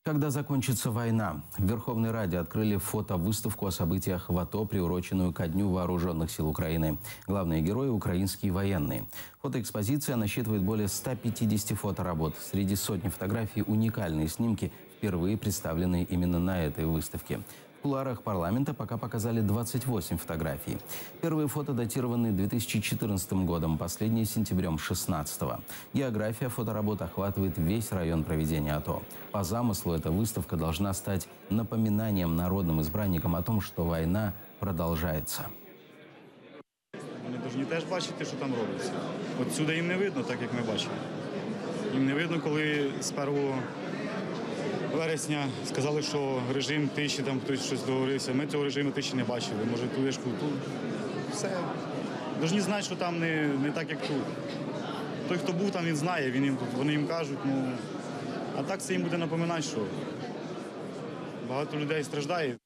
Когда закончится война? В Верховной Раде открыли фотовыставку о событиях в АТО, приуроченную ко Дню Вооруженных сил Украины. Главные герои – украинские военные. Фотоэкспозиция насчитывает более 150 фоторабот. Среди сотни фотографий уникальные снимки, впервые представленные именно на этой выставке. В кулуарах парламента пока показали 28 фотографий. Первые фото датированы 2014 годом, последние – сентябрем 2016. География фоторабот охватывает весь район проведения АТО. По замыслу эта выставка должна стать напоминанием народным избранникам о том, что война продолжается. Вони повинні теж бачити, що там робиться. От сюди їм не видно, так як ми бачимо. Їм не видно, коли з 1 вересня сказали, що режим тиші, там хтось щось договорився. Ми цього режиму тиші не бачили. Може, ту вишку, тут. Все. Повинні знати, що там не так, як тут. Той, хто був там, він знає, вони їм кажуть. А так це їм буде напоминати, що багато людей страждає.